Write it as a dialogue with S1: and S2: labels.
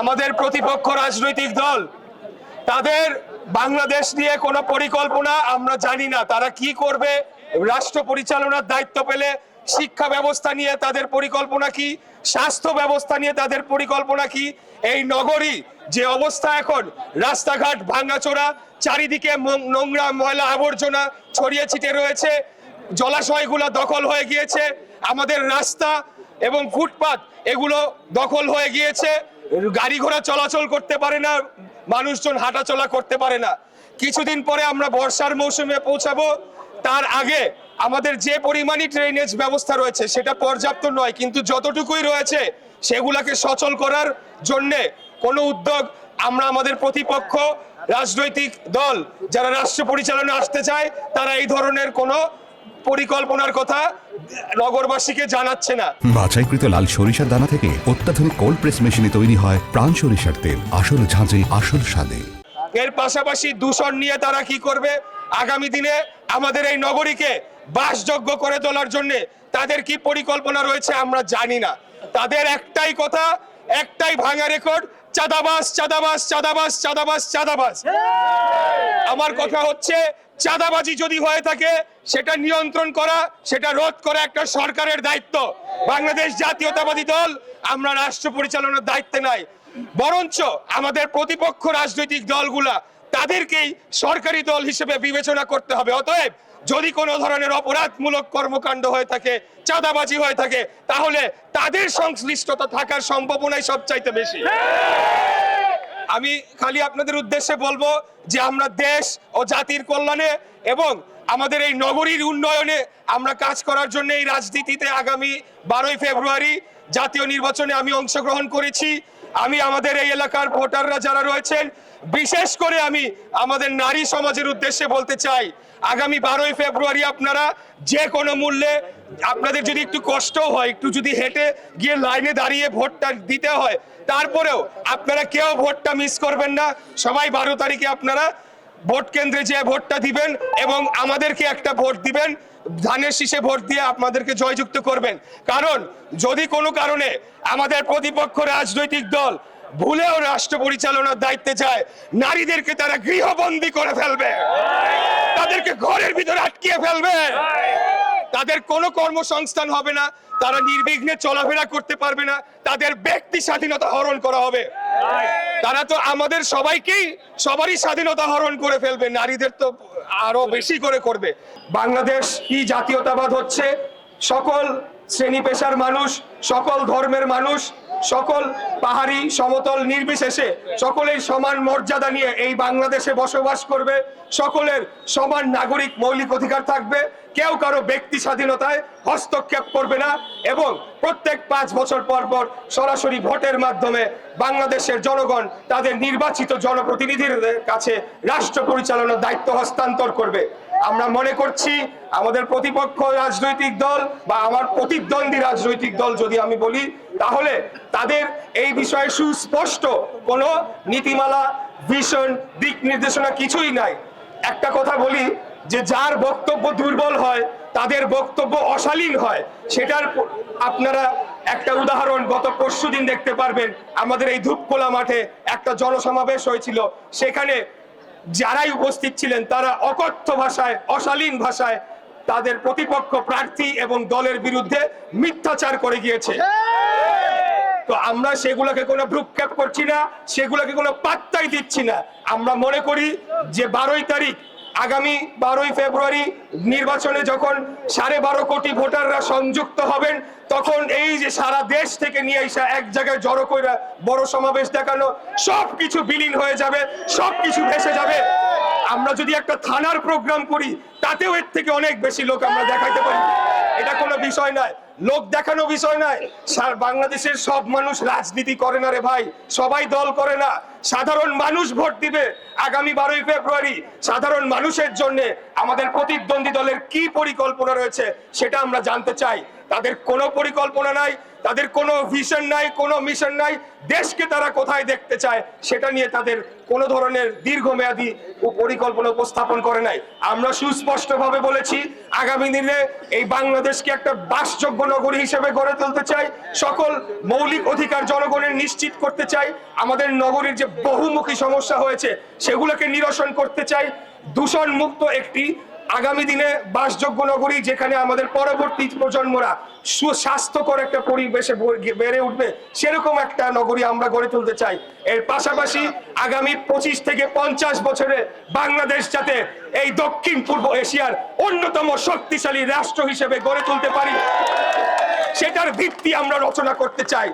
S1: আমাদের প্রতিপক্ষ রাজনৈতিক দল তাদের বাংলাদেশ নিয়ে কোনো পরিকল্পনা আমরা জানি না। তারা কি করবে, রাষ্ট্র পরিচালনার দায়িত্ব পেলে শিক্ষা ব্যবস্থা নিয়ে তাদের পরিকল্পনা কি, স্বাস্থ্য ব্যবস্থা নিয়ে তাদের পরিকল্পনা কি, এই নগরী যে অবস্থা এখন, রাস্তাঘাট ভাঙাচোরা, চারিদিকে নোংরা ময়লা আবর্জনা ছড়িয়ে ছিটিয়ে রয়েছে, জলাশয়গুলো দখল হয়ে গিয়েছে, আমাদের রাস্তা এবং ফুটপাত এগুলো দখল হয়ে গিয়েছে, গাড়ি ঘোড়া চলাচল করতে পারে না, মানুষজন হাঁটাচলা করতে পারে না। কিছুদিন পরে আমরা বর্ষার মৌসুমে পৌঁছাবো, তার আগে আমাদের যে পরিমাণই ড্রেনেজ ব্যবস্থা রয়েছে সেটা পর্যাপ্ত নয়, কিন্তু যতটুকুই রয়েছে সেগুলাকে সচল করার জন্যে কোনো উদ্যোগ আমরা আমাদের প্রতিপক্ষ রাজনৈতিক দল যারা রাষ্ট্র পরিচালনা আসতে চায় তারা এই ধরনের কোনো পরিকল্পনার কথা নগরবাসীকে জানাচ্ছে না।
S2: বাছাইকৃত লাল সরিষার দানা থেকে অত্যাধুনিক কোল্ড প্রেস মেশিনে তৈরি হয় প্রাণ সরিষার তেল, আসল ঝাঁঝে আসল স্বাদে।
S1: এর পাশাপাশি দূষণ নিয়ে তারা কি করবে, আগামী দিনে আমাদের এই নগরীকে বাসযোগ্য করে তোলার জন্য তাদের কি পরিকল্পনা রয়েছে আমরা জানি না। তাদের একটাই কথা, একটাই ভাঙা রেকর্ড, চাঁদাবাজ চাঁদাবাজ চাঁদাবাজ চাঁদাবাজ চাঁদাবাজ। আমার কথা হচ্ছে, চাঁদাবাজি যদি হয়ে থাকে সেটা নিয়ন্ত্রণ করা, সেটা রোধ করা একটা সরকারের দায়িত্ব। বাংলাদেশ জাতীয়তাবাদী দল আমরা রাষ্ট্র পরিচালনার দায়িত্বে নাই, বরঞ্চ আমাদের প্রতিপক্ষ রাজনৈতিক দলগুলা তাদেরকেই সরকারি দল হিসেবে বিবেচনা করতে হবে। অতএব যদি কোনো ধরনের অপরাধমূলক কর্মকাণ্ড হয়ে থাকে, চাঁদাবাজি হয়ে থাকে, তাহলে তাদের সংশ্লিষ্টতা থাকার সম্ভাবনাই সবচাইতে বেশি। আমি খালি আপনাদের উদ্দেশ্যে বলবো যে আমরা দেশ ও জাতির কল্যাণে এবং আমাদের এই নগরীর উন্নয়নে আমরা কাজ করার জন্য এই রাজনীতিতে আগামী 12ই ফেব্রুয়ারি জাতীয় নির্বাচনে আমি অংশগ্রহণ করেছি। আমি আমাদের এই এলাকার ভোটাররা যারা রয়েছেন, বিশেষ করে আমি আমাদের নারী সমাজের উদ্দেশ্যে বলতে চাই, আগামী 12ই ফেব্রুয়ারি আপনারা যে কোনো মূল্যে, আপনাদের যদি একটু কষ্ট হয়, একটু যদি হেঁটে গিয়ে লাইনে দাঁড়িয়ে ভোটটা দিতে হয়, তারপরেও আপনারা কেউ ভোটটা মিস করবেন না। সবাই 12 তারিখে আপনারা ভোট কেন্দ্রে যে ভোটটা দিবেন এবং আমাদেরকে একটা ভোট দিবেন, ধানের শীষে ভোট দিয়ে আপনাদেরকে জয়যুক্ত করবেন। কারণ যদি কোনো কারণে আমাদের প্রতিপক্ষ রাজনৈতিক দল ভুলেও রাষ্ট্র পরিচালনার দায়িত্বে যায়, নারীদেরকে তারা গৃহবন্দী করে ফেলবে, তাদেরকে ঘরের ভিতরে আটকিয়ে ফেলবে, তাদের কোনো কর্মসংস্থান হবে না, তারা নির্বিঘ্নে চলাফেরা করতে পারবে না, তাদের ব্যক্তি স্বাধীনতা হরণ করা হবে। তারা তো আমাদের সবারই স্বাধীনতা হরণ করে ফেলবে, নারীদের তো আরো বেশি করে করবে। বাংলাদেশ কি জাতীয়তাবাদ হচ্ছে, সকল শ্রেণী পেশার মানুষ, সকল ধর্মের মানুষ, সকল পাহাড়ি সমতল নির্বিশেষে সকলের সমান মর্যাদা নিয়ে এই বাংলাদেশে বসবাস করবে, সকলের সমান নাগরিক মৌলিক অধিকার থাকবে, কেউ কারো ব্যক্তি স্বাধীনতায় হস্তক্ষেপ করবে না এবং প্রত্যেক 5 বছর পর পর সরাসরি ভোটের মাধ্যমে বাংলাদেশের জনগণ তাদের নির্বাচিত জনপ্রতিনিধির কাছে রাষ্ট্র পরিচালনার দায়িত্ব হস্তান্তর করবে। আমরা মনে করছি আমাদের প্রতিপক্ষ রাজনৈতিক দল বা আমার প্রতিদ্বন্দ্বী রাজনৈতিক দল যদি আমি বলি, তাহলে তাদের এই বিষয়ে সুস্পষ্ট কোনো নীতিমালা, ভিশন, দিক নির্দেশনা কিছুই নাই। একটা কথা বলি যে যার বক্তব্য দুর্বল হয় তাদের বক্তব্য অশালীন হয়, সেটার আপনারা একটা উদাহরণ গত পরশুদিন দেখতে পারবেন। আমাদের এই ধূপখোলা মাঠে একটা জনসমাবেশ হয়েছিল, সেখানে যারাই উপস্থিত ছিলেন তারা অকথ্য ভাষায়, অশালীন ভাষায় তাদের প্রতিপক্ষ প্রার্থী এবং দলের বিরুদ্ধে মিথ্যাচার করে গিয়েছে। তো আমরা সেগুলোকে কোনো ভ্রুক্ষেপ করছি না, সেগুলোকে কোনো পাত্তাই দিচ্ছি না। আমরা মনে করি যে 12ই তারিখ, আগামী 12ই ফেব্রুয়ারি নির্বাচনে যখন 12.5 কোটি ভোটাররা সংযুক্ত হবেন, তখন এই যে সারা দেশ থেকে নিয়ে এসে এক জায়গায় জড়ো করে বড় সমাবেশ দেখানো, সবকিছু বিলীন হয়ে যাবে, সবকিছু ভেসে যাবে। আমরা যদি একটা থানার প্রোগ্রাম করি, তাতেও এর থেকে অনেক বেশি লোক আমরা দেখাইতে পারি। এটা কোনো বিষয় নয়, লোক দেখানো বিষয় নয়। বাংলাদেশের সব মানুষ রাজনীতি করে না রে ভাই, সবাই দল করে না। সাধারণ মানুষ ভোট দিবে আগামী 12ই ফেব্রুয়ারি। সাধারণ মানুষের জন্য আমাদের প্রতিদ্বন্দ্বী দলের কি পরিকল্পনা রয়েছে সেটা আমরা জানতে চাই। তাদের কোনো পরিকল্পনা নাই, তাদের কোনো ভিশন নাই, কোনো মিশন নাই। দেশকে তারা কোথায় দেখতে চায় সেটা নিয়ে তাদের কোনো ধরনের দীর্ঘমেয়াদী পরিকল্পনা উপস্থাপন করে নাই। আমরা সুস্পষ্টভাবে বলেছি, আগামী দিনে এই বাংলাদেশকে একটা বাসযোগ্য নগরী হিসেবে গড়ে তুলতে চাই, সকল মৌলিক অধিকার জনগণের নিশ্চিত করতে চাই, আমাদের নগরীর যে বহুমুখী সমস্যা হয়েছে সেগুলোকে নিরসন করতে চাই, দূষণ মুক্ত একটি আগামী দিনে বাসযোগ্য নগরী যেখানে আমাদের পরবর্তী প্রজন্মরা সুস্বাস্থ্যকর একটা পরিবেশে বেড়ে উঠবে, সেরকম একটা নগরী আমরা গড়ে তুলতে চাই। এর পাশাপাশি আগামী 25 থেকে 50 বছরে বাংলাদেশ যাতে এই দক্ষিণ পূর্ব এশিয়ার অন্যতম শক্তিশালী রাষ্ট্র হিসেবে গড়ে তুলতে পারি, সেটার ভিত্তি আমরা রচনা করতে চাই।